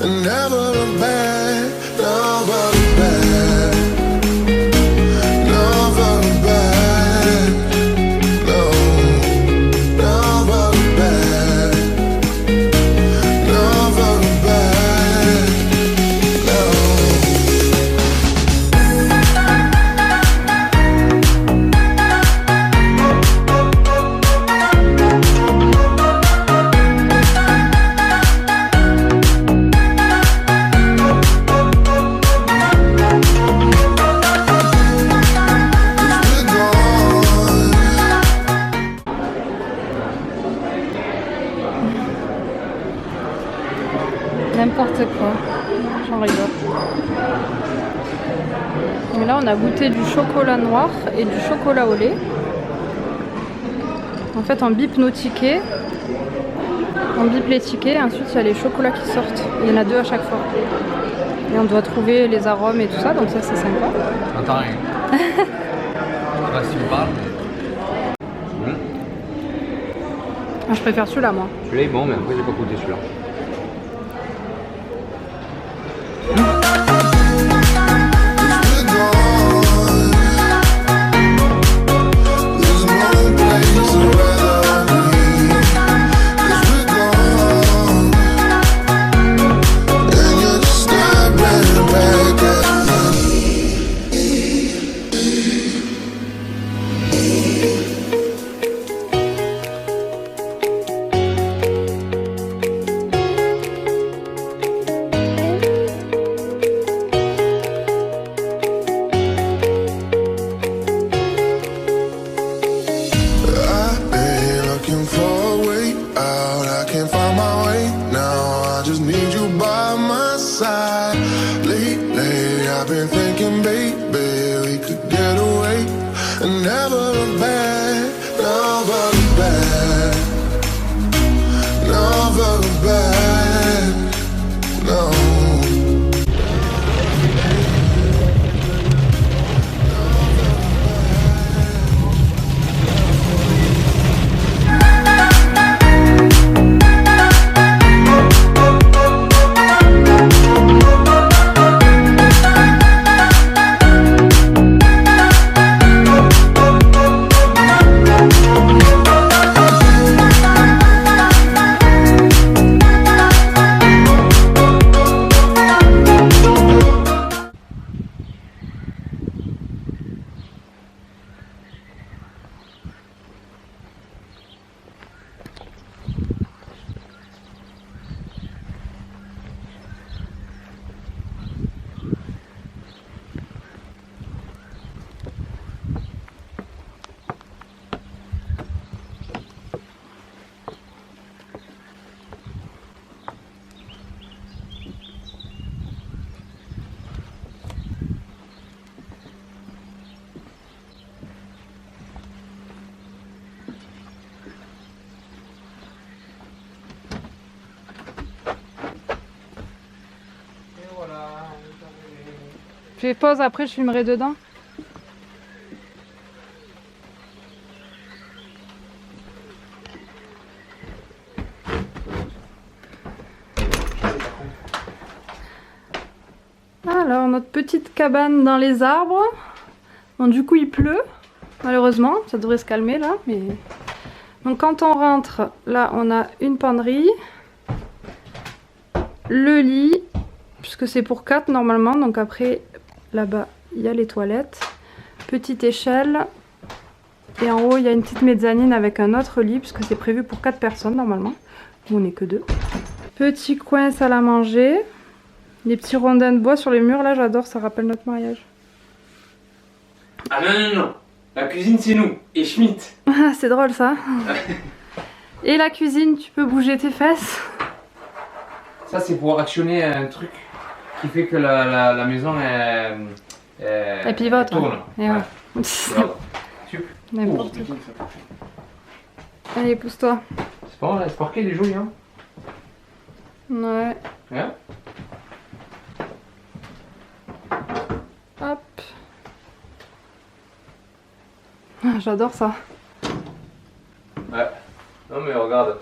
and never look back, never look back, never look back, no, never look back, never look back, no. N'importe quoi, j'en rigole. Mais là on a goûté du chocolat noir et du chocolat au lait. En fait on bip nos tickets, on bip les tickets et ensuite il y a les chocolats qui sortent. Il y en a 2 à chaque fois. Et on doit trouver les arômes et tout ça, donc ça c'est sympa. J'entends rien. Je sais pas si tu me parles. Ah, je préfère celui-là moi. Celui-là est bon, mais après j'ai pas goûté celui-là. Je fais pause, après je filmerai dedans. Alors notre petite cabane dans les arbres. Bon, du coup il pleut, malheureusement, ça devrait se calmer là. Mais... Donc quand on rentre, là on a une penderie, le lit, puisque c'est pour 4 normalement, donc après là-bas il y a les toilettes, petite échelle, et en haut il y a une petite mezzanine avec un autre lit, puisque c'est prévu pour 4 personnes normalement, on n'est que 2. Petit coin salle à manger, les petits rondins de bois sur les murs, là j'adore, ça rappelle notre mariage. Ah non, non, non, la cuisine c'est nous, et Schmitt. Ah c'est drôle ça. Et la cuisine, tu peux bouger tes fesses. Ça c'est pour actionner un truc qui fait que la maison elle pivote. tourne. Et ouais. N'importe quoi. Allez, pousse-toi. C'est pas mal, c'est parquet, il est joli hein. Ouais. Hein? Hop. Ah, j'adore ça. Ouais. Non mais regarde.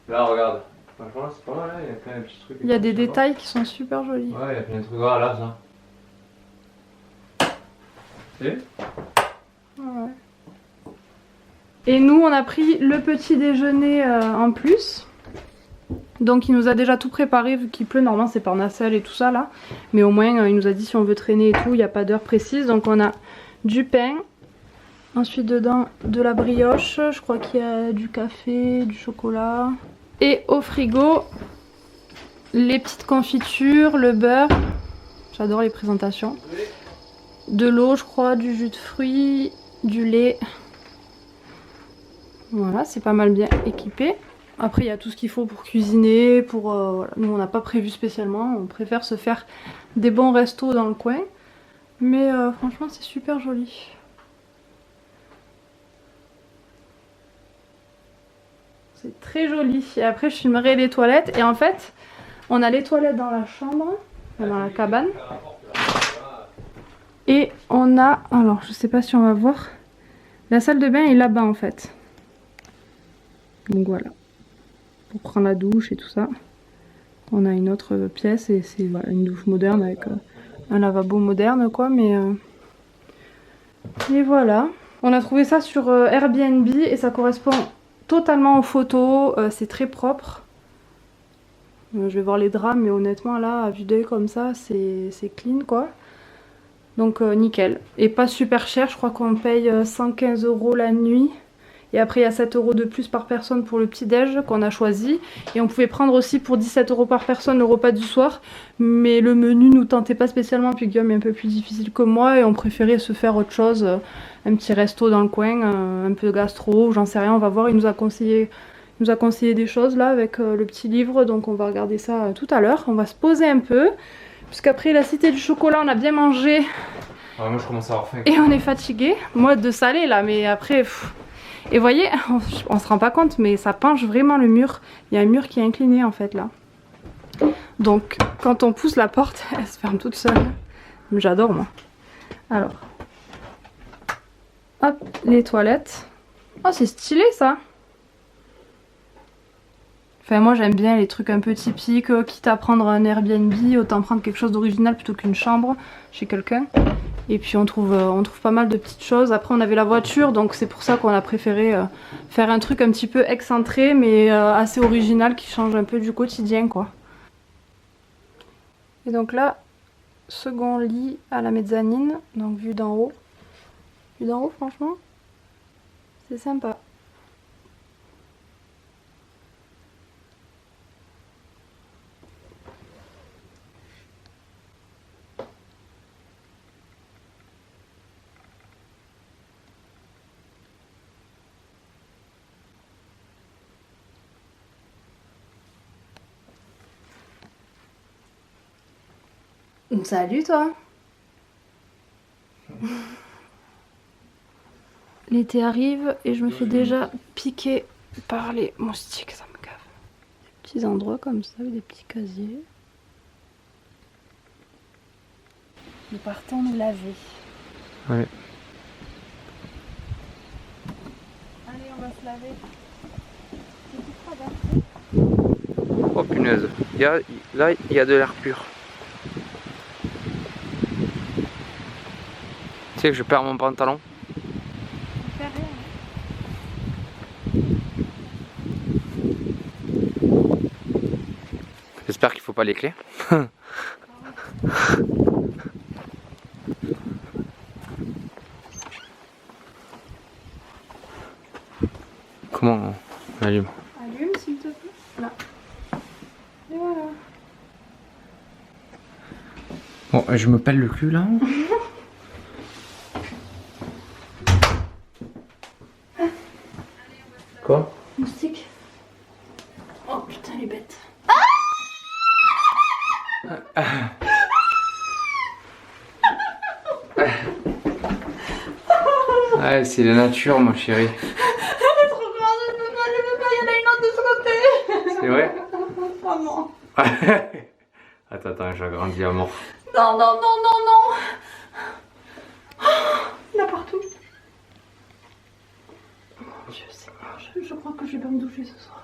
Là regarde. Franchement, c'est pas mal, hein. Il y a plein de petits trucs. Il y a des détails qui sont super jolis. Ouais, il y a plein de trucs. Ah là, ça. Et Ouais. Et nous, on a pris le petit déjeuner en plus. Donc il nous a déjà tout préparé vu qu'il pleut. Normalement c'est par nacelle et tout ça là. Mais au moins il nous a dit si on veut traîner et tout, il n'y a pas d'heure précise. Donc on a du pain. Ensuite dedans de la brioche. Je crois qu'il y a du café, du chocolat. Et au frigo, les petites confitures, le beurre. J'adore les présentations. De l'eau je crois, du jus de fruits, du lait. Voilà, c'est pas mal bien équipé. Après il y a tout ce qu'il faut pour cuisiner, pour voilà. Nous on n'a pas prévu spécialement, on préfère se faire des bons restos dans le coin. Mais franchement c'est super joli. C'est très joli. Et après je filmerai les toilettes. Et en fait on a les toilettes dans la chambre, dans la cabane. Et on a, alors je sais pas si on va voir, la salle de bain est là-bas en fait. Donc voilà, pour prendre la douche et tout ça. On a une autre pièce et c'est voilà, une douche moderne avec un lavabo moderne quoi, mais et voilà. On a trouvé ça sur Airbnb et ça correspond totalement aux photos, c'est très propre. Je vais voir les draps mais honnêtement là, à vue d'œil comme ça, c'est clean quoi. Donc nickel. Et pas super cher, je crois qu'on paye 115 € la nuit. Et après il y a 7 € de plus par personne pour le petit déj qu'on a choisi. Et on pouvait prendre aussi pour 17 € par personne le repas du soir. Mais le menu nous tentait pas spécialement, puis Guillaume est un peu plus difficile que moi. Et on préférait se faire autre chose, un petit resto dans le coin, un peu gastro, j'en sais rien, on va voir. Il nous a conseillé des choses là avec le petit livre. Donc on va regarder ça tout à l'heure. On va se poser un peu. Puisqu'après la cité du chocolat on a bien mangé. Ouais, moi je commence à avoir faim. Et on est fatigué. Moi de salé là, mais après... Et vous voyez, on se rend pas compte, mais ça penche vraiment le mur. Il y a un mur qui est incliné en fait là. Donc quand on pousse la porte, elle se ferme toute seule. J'adore moi. Alors, hop, les toilettes. Oh c'est stylé ça. Enfin moi j'aime bien les trucs un peu typiques, quitte à prendre un Airbnb, autant prendre quelque chose d'original plutôt qu'une chambre chez quelqu'un. Et puis on trouve pas mal de petites choses. Après on avait la voiture, donc c'est pour ça qu'on a préféré faire un truc un petit peu excentré, mais assez original, qui change un peu du quotidien quoi. Et donc là, second lit à la mezzanine, donc vue d'en haut. Vue d'en haut franchement, c'est sympa. Salut toi. L'été arrive et je me fais déjà piquer par les moustiques, ça me cave. Des petits endroits comme ça, avec des petits casiers. Nous partons nous laver. Ouais. Allez, on va se laver. C'est tout froid, hein. Oh punaise, là il y a de l'air pur. Tu sais que je perds mon pantalon. On fait rien. J'espère qu'il faut pas les clés. Comment on allume? Allume s'il te plaît. Là. Et voilà. Bon, je me pèle le cul là. Quoi? Moustique. Oh putain les bêtes. Ouais, c'est la nature, ma chérie. Elle est trop grande, je peux pas, il y en a une autre de ce côté. C'est vrai? Oh non. Attends, j'agrandis à mort. Non, non, non, non, non. Oh, il y en a partout. Mon Dieu Seigneur, je crois que je vais pas me doucher ce soir.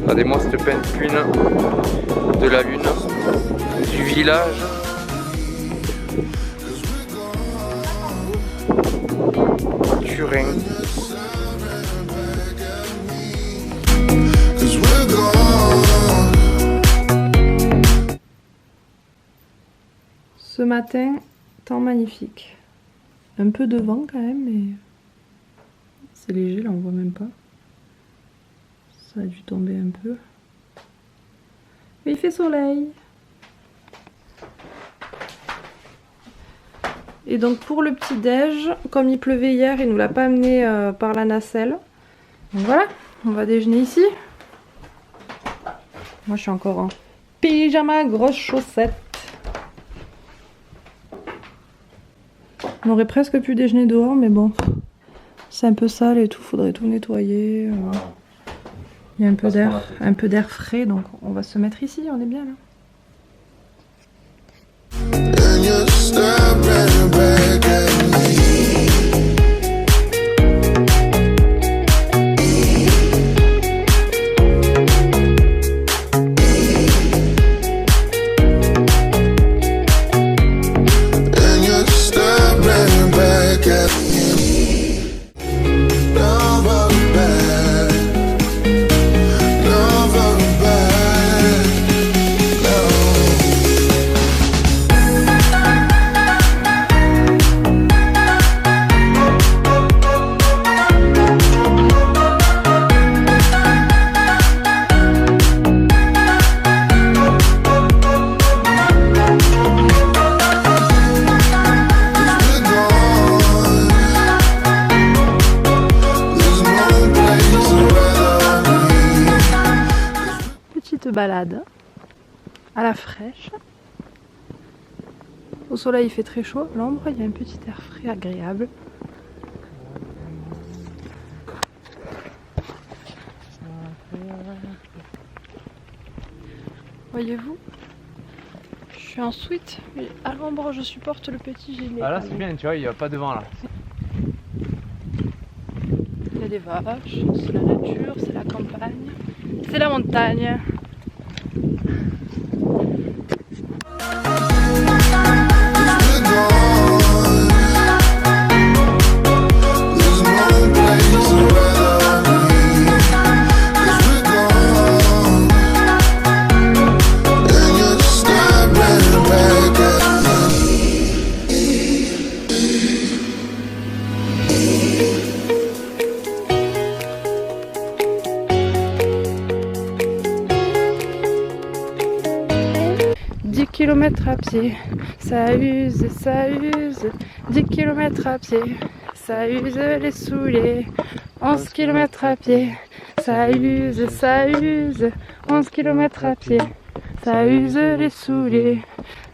Regardez-moi cette peinte lune de la lune du village. Turin. Ce matin, temps magnifique. Un peu de vent quand même, mais c'est léger, là on voit même pas. Ça a dû tomber un peu. Mais il fait soleil. Et donc pour le petit déj, comme il pleuvait hier, il nous l'a pas amené par la nacelle. Donc voilà, on va déjeuner ici. Moi je suis encore en pyjama, grosses chaussettes. On aurait presque pu déjeuner dehors, mais bon, c'est un peu sale et tout, faudrait tout nettoyer. Il y a un peu d'air frais, donc on va se mettre ici, on est bien là. And you're staring back at me. And you're staring back at me. Never back. Never back. No. Petite balade à la fraîche. Au soleil il fait très chaud, l'ombre il y a un petit air frais agréable. Voyez-vous, je suis en sweat, mais à l'ombre je supporte le petit gilet. Ah là c'est bien, tu vois, il n'y a pas de vent là. Il y a des vaches, c'est la nature, c'est la campagne, c'est la montagne. Kilomètres à pied, ça use, ça use. 10 km à pied, ça use les saoulés. 11 km à pied, ça use, ça use. 11 km à pied, ça use les saoulés.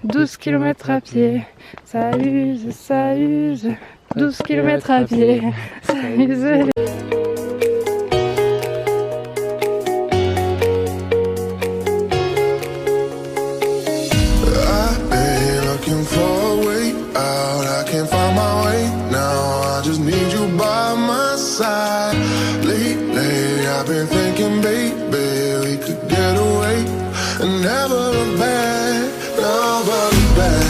12 km à pied, ça use, ça use. 12 km à pied, ça use les... Looking for a way out, I can't find my way now. I just need you by my side. Lately, I've been thinking, baby, we could get away and never look back, never look back.